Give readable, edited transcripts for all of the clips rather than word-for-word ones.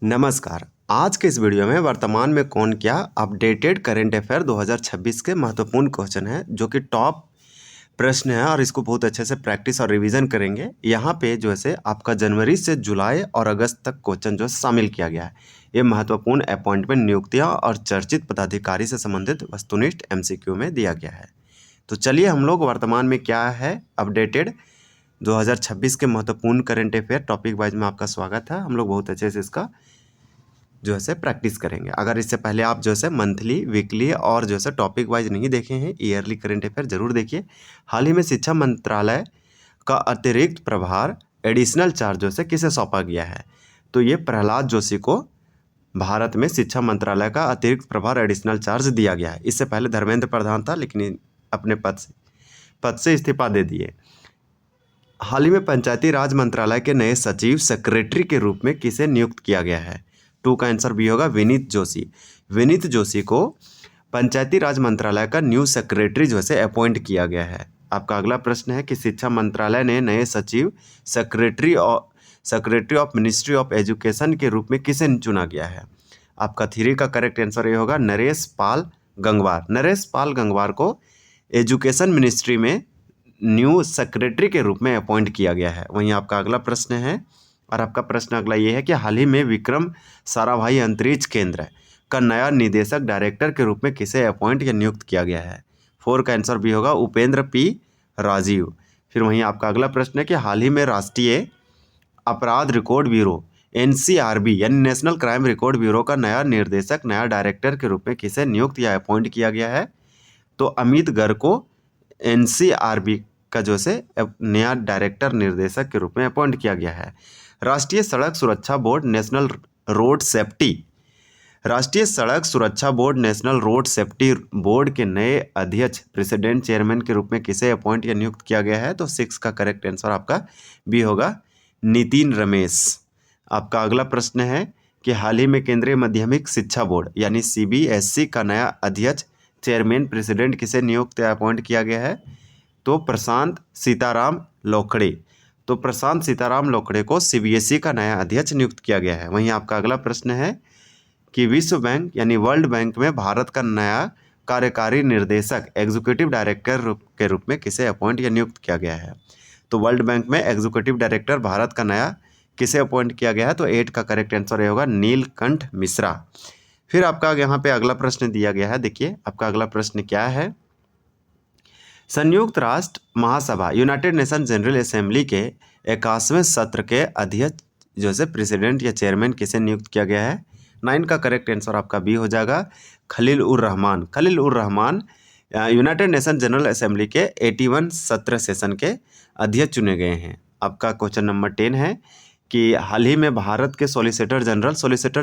नमस्कार। आज के इस वीडियो में वर्तमान में कौन क्या अपडेटेड करंट अफेयर 2026 के महत्वपूर्ण क्वेश्चन है जो कि टॉप प्रश्न है और इसको बहुत अच्छे से प्रैक्टिस और रिवीजन करेंगे। यहाँ पे जो है से आपका जनवरी से जुलाई और अगस्त तक क्वेश्चन जो है शामिल किया गया है। ये महत्वपूर्ण अपॉइंटमेंट नियुक्तियाँ और चर्चित पदाधिकारी से संबंधित वस्तुनिष्ठ MCQ में दिया गया है। तो चलिए हम लोग वर्तमान में क्या है अपडेटेड 2026 के महत्वपूर्ण करंट अफेयर टॉपिक वाइज में आपका स्वागत है। हम लोग बहुत अच्छे से इसका जो है प्रैक्टिस करेंगे। अगर इससे पहले आप जो है मंथली, वीकली और जो है टॉपिक वाइज नहीं देखे हैं, ईयरली करंट अफेयर जरूर देखिए। हाल ही में शिक्षा मंत्रालय का अतिरिक्त प्रभार एडिशनल चार्ज जो है किसे सौंपा गया है? तो ये प्रहलाद जोशी को भारत में शिक्षा मंत्रालय का अतिरिक्त प्रभार एडिशनल चार्ज दिया गया है। इससे पहले धर्मेंद्र प्रधान था, लेकिन अपने पद से इस्तीफा दे दिए। हाल ही में पंचायती राज मंत्रालय के नए सचिव सेक्रेटरी के रूप में किसे नियुक्त किया गया है? 2 का आंसर बी होगा, विनीत जोशी। विनीत जोशी को पंचायती राज मंत्रालय का न्यू सेक्रेटरी जो है अपॉइंट किया गया है। आपका अगला प्रश्न है कि शिक्षा मंत्रालय ने नए सचिव secretary of ministry of education के रूप में किसे चुना गया है? आपका 3 का करेक्ट आंसर ये होगा, नरेश पाल गंगवार। नरेश पाल गंगवार को एजुकेशन मिनिस्ट्री में न्यू सेक्रेटरी के रूप में अपॉइंट किया गया है। वहीं आपका अगला प्रश्न है, और आपका प्रश्न अगला ये है कि हाल ही में विक्रम साराभाई अंतरिक्ष केंद्र का नया निदेशक डायरेक्टर के रूप में किसे अपॉइंट या नियुक्त किया गया है? 4 का आंसर भी होगा, उपेंद्र पी राजीव। फिर वहीं आपका अगला प्रश्न है कि हाल ही में राष्ट्रीय अपराध रिकॉर्ड ब्यूरो NCRB यानी नेशनल क्राइम रिकॉर्ड ब्यूरो का नया निर्देशक, नया डायरेक्टर के रूप में किसे नियुक्त या अपॉइंट किया गया है? तो अमित गर्ग को NCRB का जो से नया डायरेक्टर निर्देशक के रूप में अपॉइंट किया गया है। राष्ट्रीय सड़क सुरक्षा board national road safety board के नए अध्यक्ष प्रेसिडेंट चेयरमैन के रूप में किसे अपॉइंट या नियुक्त किया गया है? तो 6 का करेक्ट आंसर आपका बी होगा, नितिन रमेश। आपका अगला प्रश्न है कि हाल ही में केंद्रीय माध्यमिक शिक्षा बोर्ड यानी CBSE का नया अध्यक्ष चेयरमैन प्रेसिडेंट किसे नियुक्त या अपॉइंट किया गया है? तो प्रशांत सीताराम लोखड़े। तो प्रशांत सीताराम लोखड़े को CBSE का नया अध्यक्ष नियुक्त किया गया है। वहीं आपका अगला प्रश्न है कि विश्व बैंक यानी वर्ल्ड बैंक में भारत का नया कार्यकारी निर्देशक एग्जीक्यूटिव डायरेक्टर के रूप में किसे अपॉइंट या नियुक्त किया गया है? तो वर्ल्ड बैंक में एग्जीक्यूटिव डायरेक्टर भारत का नया किसे अपॉइंट किया गया है? तो 8 का करेक्ट आंसर होगा, नीलकंठ मिश्रा। फिर आपका यहाँ पे अगला प्रश्न दिया गया है। देखिए आपका अगला प्रश्न क्या है, संयुक्त राष्ट्र महासभा यूनाइटेड नेशन जनरल असेंबली के 81वें सत्र के अध्यक्ष जो है प्रेसिडेंट या चेयरमैन किसे नियुक्त किया गया है? 9 का करेक्ट आंसर आपका बी हो जाएगा, खलील उर रहमान। खलील उर Rahman United nation general assembly के 81 सत्र सेशन के अध्यक्ष चुने गए हैं। आपका क्वेश्चन नंबर 10 है कि हाल ही में भारत के सॉलिसिटर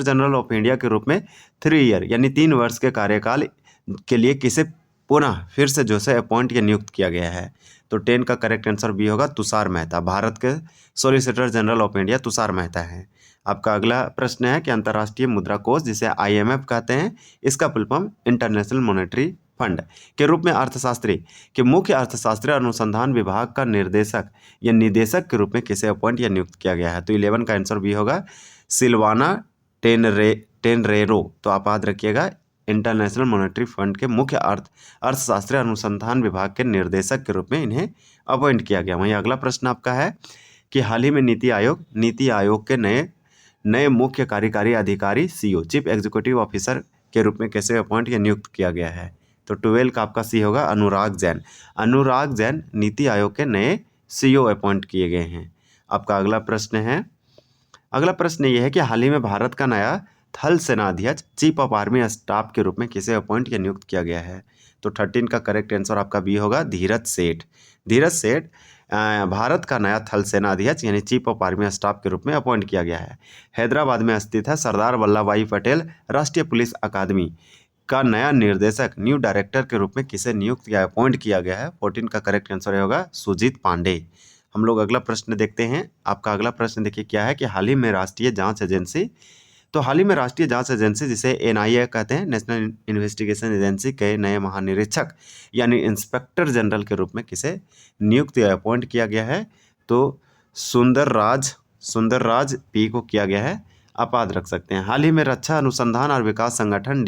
जनरल ऑफ इंडिया के रूप में 3 ईयर यानी 3 वर्ष के कार्यकाल के लिए किसे पुनः फिर से जो है अपॉइंट या नियुक्त किया गया है? तो 10 का करेक्ट आंसर भी होगा, तुषार मेहता। भारत के solicitor general of India Tushar Mehta हैं। आपका अगला प्रश्न है कि अंतर्राष्ट्रीय मुद्रा कोष जिसे IMF कहते हैं, इसका full form international monetary fund के रूप में अर्थशास्त्री के मुख्य अर्थशास्त्री अनुसंधान विभाग का निर्देशक या निदेशक के रूप में किसे अपॉइंट या नियुक्त किया गया है? तो 11 का आंसर भी होगा, सिल्वाना टेनरेरो। तो आप याद रखिएगा, इंटरनेशनल मॉनेटरी फंड के मुख्य अर्थशास्त्री अनुसंधान विभाग के निर्देशक के रूप में इन्हें अपॉइंट किया गया। वहीं अगला प्रश्न आपका है कि हाल ही में नीति आयोग के नए मुख्य कार्यकारी अधिकारी CEO चीफ एग्जीक्यूटिव ऑफिसर के रूप में कैसे अपॉइंट या नियुक्त किया गया है? तो 12 का आपका सी होगा, अनुराग जैन। अनुराग जैन नीति आयोग के नए CEO अपॉइंट किए गए हैं। आपका अगला प्रश्न यह है कि हाल ही में भारत का नया थल सेनाध्यक्ष चीफ ऑफ आर्मी स्टाफ के रूप में किसे अपॉइंट या नियुक्त किया गया है? तो 13 का करेक्ट आंसर आपका बी होगा, धीरज सेठ। धीरज सेठ भारत का नया थल सेनाध्यक्ष यानी चीफ ऑफ आर्मी स्टाफ के रूप में अपॉइंट किया गया है। हैदराबाद में स्थित है सरदार वल्लभ भाई पटेल राष्ट्रीय पुलिस अकादमी का नया निर्देशक, न्यू डायरेक्टर के रूप में किसे नियुक्त या अपॉइंट किया गया है? 14 का करेक्ट आंसर होगा, सुजीत पांडे। हम लोग अगला प्रश्न देखते हैं। आपका अगला प्रश्न देखिए क्या है कि हाल ही में राष्ट्रीय जांच एजेंसी जिसे NIA कहते हैं, नेशनल इन्वेस्टिगेशन एजेंसी के नए महानिरीक्षक यानी इंस्पेक्टर जनरल के रूप में किसे नियुक्त या अपॉइंट किया गया है? तो सुंदर राज P को किया गया है। आप याद रख सकते हैं। हाल ही में रक्षा अनुसंधान और विकास संगठन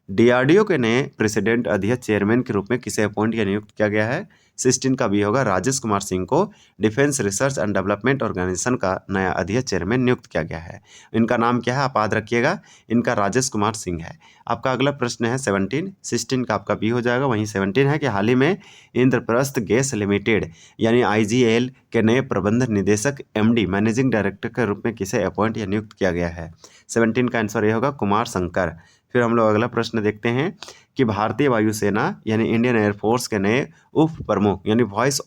डीआरडीओ के नए प्रेसिडेंट अध्यक्ष चेयरमैन के रूप में किसे अपॉइंट या नियुक्त किया गया है? 16 का बी होगा राजेश कुमार सिंह को Defence Research and Development Organisation का नया अध्यक्ष चेयरमैन नियुक्त किया गया है। इनका नाम क्या है आप याद रखिएगा, इनका राजेश कुमार सिंह है। आपका अगला प्रश्न है 17, 16 का आपका बी हो जाएगा। वहीं 17 है कि हाल ही में इंद्रप्रस्थ गैस लिमिटेड यानी आईजीएल के नए प्रबंध निदेशक एमडी मैनेजिंग डायरेक्टर के रूप में किसे अपॉइंट या नियुक्त किया गया है? 17 का आंसर ये होगा कुमार शंकर। फिर हम लोग अगला प्रश्न देखते हैं कि भारतीय वायुसेना यानी इंडियन एयरफोर्स के नए उप प्रमुख यानी voice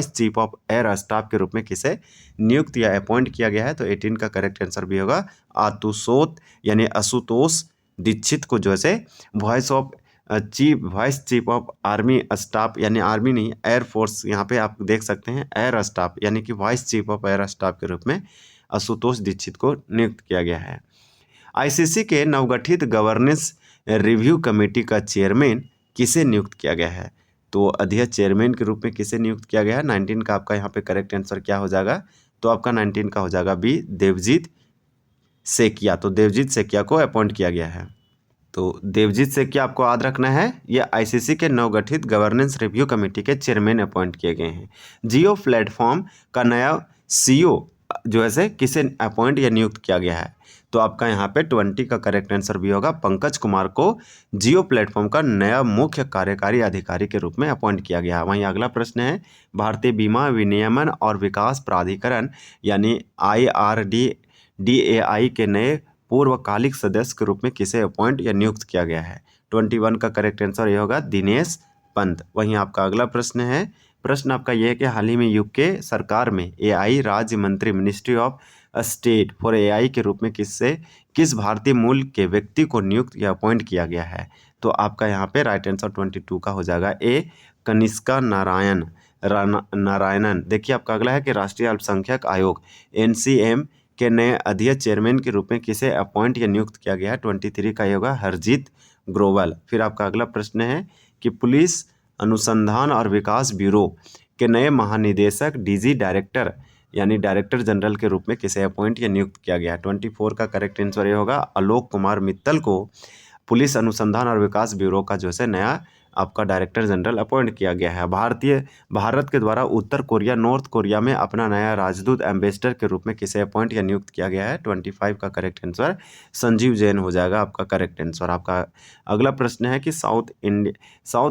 chief of air staff के रूप में किसे नियुक्त या अपॉइंट किया गया है? तो 18 का करेक्ट आंसर भी होगा आशुतोष दीक्षित को जो है voice chief of army staff यानी आर्मी नहीं एयरफोर्स, यहाँ पे आप देख सकते हैं एयर स्टाफ यानी कि voice chief of air staff के रूप में आशुतोष दीक्षित को नियुक्त किया गया है। आईसीसी के नवगठित गवर्नेंस रिव्यू कमेटी का चेयरमैन किसे नियुक्त किया गया है? तो अध्यक्ष चेयरमैन के रूप में किसे नियुक्त किया गया है? 19 का आपका यहाँ पे करेक्ट आंसर क्या हो जाएगा? तो आपका 19 का हो जाएगा बी देवजीत सेकिया। तो देवजीत सेकिया को अपॉइंट किया गया है। तो देवजीत सेकिया आपको याद रखना है, ये आईसीसी के नवगठित गवर्नेंस रिव्यू कमेटी के चेयरमैन अपॉइंट किए गए हैं। जियो प्लेटफॉर्म का नया सीईओ जो है किसे अपॉइंट या नियुक्त किया गया है? तो आपका यहाँ पे 20 का करेक्ट आंसर भी होगा पंकज कुमार को जियो प्लेटफॉर्म का नया मुख्य कार्यकारी अधिकारी के रूप में अपॉइंट किया गया है। वहीं अगला प्रश्न है भारतीय बीमा विनियमन और विकास प्राधिकरण यानी IRDAI के नए पूर्वकालिक सदस्य के रूप में किसे अपॉइंट या नियुक्त किया गया है? 21 का करेक्ट आंसर ये होगा दिनेश पंत। वहीं आपका अगला प्रश्न है, प्रश्न आपका यह है कि हाल ही में यूके सरकार में AI राज्य मंत्री ministry of state for AI के रूप में किस भारतीय मूल के व्यक्ति को नियुक्त या अपॉइंट किया गया है? तो आपका यहाँ पे राइट आंसर 22 का हो जाएगा ए कनिष्का नारायणन। देखिए आपका अगला है कि राष्ट्रीय अल्पसंख्यक आयोग NCM के नए अध्यक्ष चेयरमैन के रूप में किसे अपॉइंट या नियुक्त किया गया है? 23 का होगा हरजीत ग्रोवर। फिर आपका अगला प्रश्न है कि पुलिस अनुसंधान और विकास ब्यूरो के नए महानिदेशक DG डायरेक्टर यानी डायरेक्टर जनरल के रूप में किसे अपॉइंट या नियुक्त किया गया है? 24 का करेक्ट आंसर ये होगा आलोक कुमार मित्तल को पुलिस अनुसंधान और विकास ब्यूरो का जो है नया आपका डायरेक्टर जनरल अपॉइंट किया गया है। भारत के द्वारा उत्तर कोरिया नॉर्थ कोरिया में अपना नया राजदूत एम्बेसडर के रूप में किसे अपॉइंट या नियुक्त किया गया है? 25 का करेक्ट आंसर संजीव जैन हो जाएगा आपका करेक्ट आंसर। आपका अगला प्रश्न है कि साउथ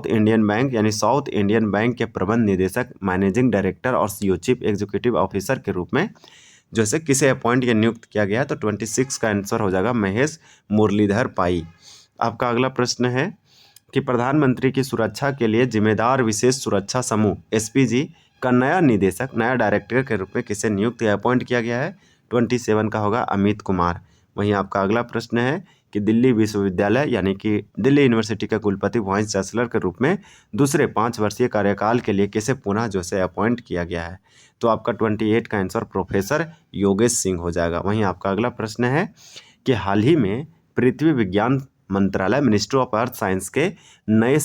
इंडियन बैंक यानी साउथ इंडियन बैंक के प्रबंध निदेशक मैनेजिंग डायरेक्टर और CEO चीफ एग्जीक्यूटिव ऑफिसर के रूप में जो है किसे अपॉइंट या नियुक्त किया गया है? तो 26 का आंसर हो जाएगा महेश मुरलीधर पाई। आपका अगला प्रश्न है कि प्रधानमंत्री की सुरक्षा के लिए जिम्मेदार विशेष सुरक्षा समूह SPG का नया निदेशक नया डायरेक्टर के रूप में किसे नियुक्त या अपॉइंट किया गया है? 27 का होगा अमित कुमार। वहीं आपका अगला प्रश्न है कि दिल्ली विश्वविद्यालय यानी कि दिल्ली यूनिवर्सिटी के कुलपति वाइस चांसलर के रूप में दूसरे 5 वर्षीय कार्यकाल के लिए किसे पुनः जो से अपॉइंट किया गया है? तो आपका 28 का आंसर प्रोफेसर योगेश सिंह हो जाएगा। वहीं आपका अगला प्रश्न है कि हाल ही में पृथ्वी विज्ञान मंत्रालय मिनिस्ट्री ऑफ अर्थ साइंस के नए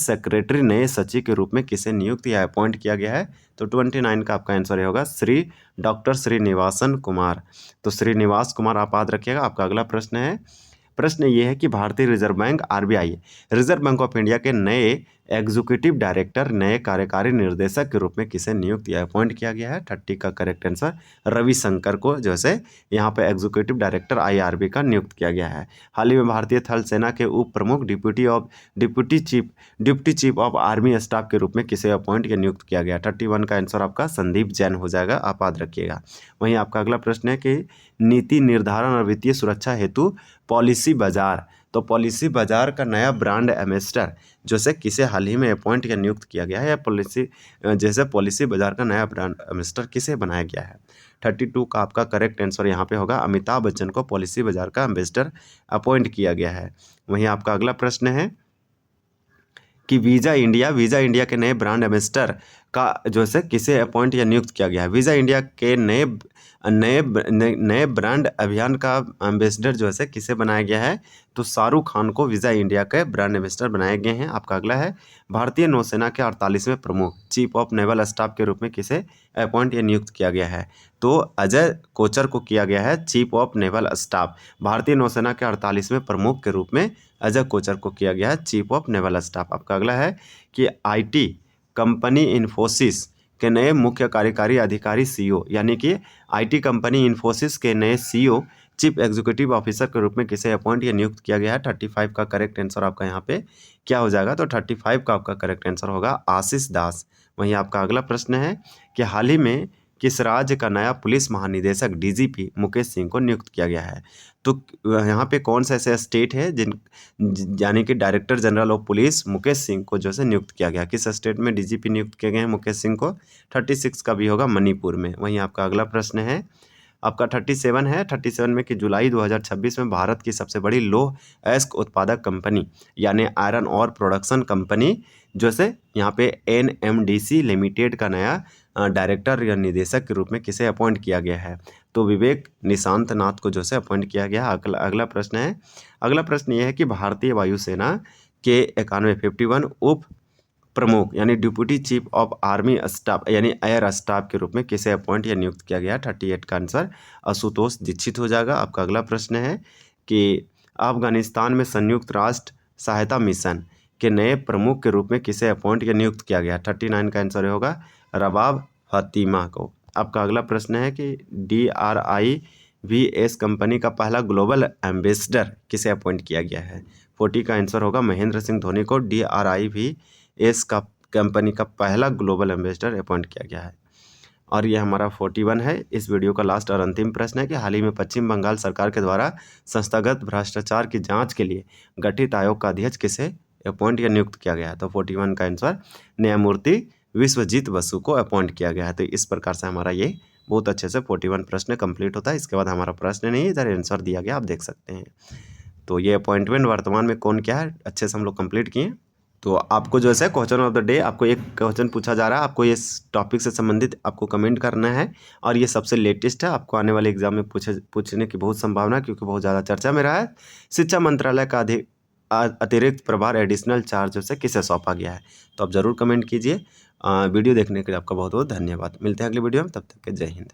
सचिव के रूप में किसे नियुक्त या अपॉइंट किया गया है? तो 29 का आपका आंसर होगा डॉक्टर श्रीनिवासन कुमार। तो श्रीनिवास कुमार आप याद रखिएगा। आपका अगला प्रश्न ये है कि भारतीय reserve bank RBI reserve bank of India के नए एग्जीक्यूटिव डायरेक्टर नए कार्यकारी निर्देशक के रूप में किसे नियुक्त या अपॉइंट किया गया है? 30 का करेक्ट आंसर रविशंकर को जो है यहाँ पे एग्जीक्यूटिव डायरेक्टर IRB का नियुक्त किया गया है। हाल ही में भारतीय थल सेना के उप प्रमुख deputy chief of army staff के रूप में किसे अपॉइंट या नियुक्त किया गया? 31 का आंसर आपका संदीप जैन हो जाएगा, आप याद रखिएगा। वहीं आपका अगला प्रश्न है कि नीति निर्धारण और वित्तीय सुरक्षा हेतु पॉलिसी बाजार, तो पॉलिसी बाजार का नया ब्रांड एम्बेसडर जो से किसे हाल ही में अपॉइंट या नियुक्त किया गया है? या पॉलिसी बाजार का नया ब्रांड एम्बेसडर किसे बनाया गया है? 32 का आपका करेक्ट आंसर यहाँ पे होगा अमिताभ बच्चन को पॉलिसी बाजार का एम्बेसडर अपॉइंट किया गया है। वहीं आपका अगला प्रश्न है कि वीज़ा इंडिया के नए ब्रांड एम्बेसडर का जो है किसे अपॉइंट या नियुक्त किया गया है? वीज़ा इंडिया के नए नए ब्रांड अभियान का एम्बेसडर जो है किसे बनाया गया है, तो शाहरुख खान को विज़ा इंडिया के ब्रांड एम्बेसडर बनाए गए हैं। आपका अगला है, भारतीय नौसेना के 48वें प्रमुख चीफ ऑफ नेवल स्टाफ के रूप में किसे अपॉइंट या नियुक्त किया गया है, तो अजय कोचर को किया गया है चीफ ऑफ नेवल स्टाफ। भारतीय नौसेना के 48वें प्रमुख के रूप में अजय कोचर को किया गया है चीफ ऑफ नेवल स्टाफ। आपका अगला है कि IT कंपनी इन्फोसिस के नए मुख्य कार्यकारी अधिकारी CEO, यानी कि IT कंपनी इन्फोसिस के नए CEO चीफ एग्जीक्यूटिव ऑफिसर के रूप में किसे अपॉइंट या नियुक्त किया गया है। 35 का करेक्ट आंसर आपका यहाँ पे क्या हो जाएगा, तो 35 का आपका करेक्ट आंसर होगा आशीष दास। वहीं आपका अगला प्रश्न है कि हाल ही में किस राज्य का नया पुलिस महानिदेशक DGP मुकेश सिंह को नियुक्त किया गया है, तो यहाँ पे कौन सा ऐसा स्टेट है यानी कि director general of police Mukesh Singh को जो है नियुक्त किया गया, किस स्टेट में DGP नियुक्त किए गए हैं मुकेश सिंह को, 36 का भी होगा मणिपुर में। वहीं आपका अगला प्रश्न है आपका 37 है, 37 में कि जुलाई 2026 में भारत की सबसे बड़ी लौह अयस्क उत्पादक कंपनी यानी आयरन और प्रोडक्शन कंपनी जो से यहाँ पे NMDC लिमिटेड का नया डायरेक्टर या निदेशक के रूप में किसे अपॉइंट किया गया है, तो विवेक निशांत नाथ को जो से अपॉइंट किया गया। अगला प्रश्न है, अगला प्रश्न ये है कि भारतीय वायुसेना के 51 उप प्रमुख यानी deputy chief of army staff यानी एयर स्टाफ के रूप में किसे अपॉइंट या नियुक्त किया गया। 38 का आंसर आशुतोष दीक्षित हो जाएगा। आपका अगला प्रश्न है कि अफगानिस्तान में संयुक्त राष्ट्र सहायता मिशन के नए प्रमुख के रूप में किसे अपॉइंट या नियुक्त किया गया। 39 का आंसर होगा रबाब फतीमा को। आपका अगला प्रश्न है कि DRIVS कंपनी का पहला ग्लोबल एम्बेसडर किसे अपॉइंट किया गया है। 40 का आंसर होगा महेंद्र सिंह धोनी को DRIVS का कंपनी का पहला ग्लोबल एम्बेसडर अपॉइंट किया गया है। और ये हमारा 41 है। इस वीडियो का लास्ट और अंतिम प्रश्न है कि हाल ही में पश्चिम बंगाल सरकार के द्वारा संस्थागत भ्रष्टाचार की जांच के लिए गठित आयोग का अध्यक्ष किसे अपॉइंट या नियुक्त किया गया है, तो 41 का आंसर न्यायमूर्ति विश्वजीत बसु को अपॉइंट किया गया है। तो इस प्रकार से हमारा ये बहुत अच्छे से 41 प्रश्न कंप्लीट होता है। इसके बाद हमारा प्रश्न नहीं, इधर आंसर दिया गया, आप देख सकते हैं। तो ये अपॉइंटमेंट वर्तमान में कौन क्या है अच्छे से हम लोग कंप्लीट किए। तो आपको जो है क्वेश्चन ऑफ द डे, आपको एक क्वेश्चन पूछा जा रहा है, आपको इस टॉपिक से संबंधित आपको कमेंट करना है और ये सबसे लेटेस्ट है, आपको आने वाले एग्जाम में पूछने की बहुत संभावना है क्योंकि बहुत ज़्यादा चर्चा में रहा है। शिक्षा मंत्रालय का अतिरिक्त प्रभार एडिशनल चार्ज से किसे सौंपा गया है, तो आप ज़रूर कमेंट कीजिए। वीडियो देखने के लिए आपका बहुत बहुत धन्यवाद। मिलते हैं अगली वीडियो में, तब तक के जय हिंद।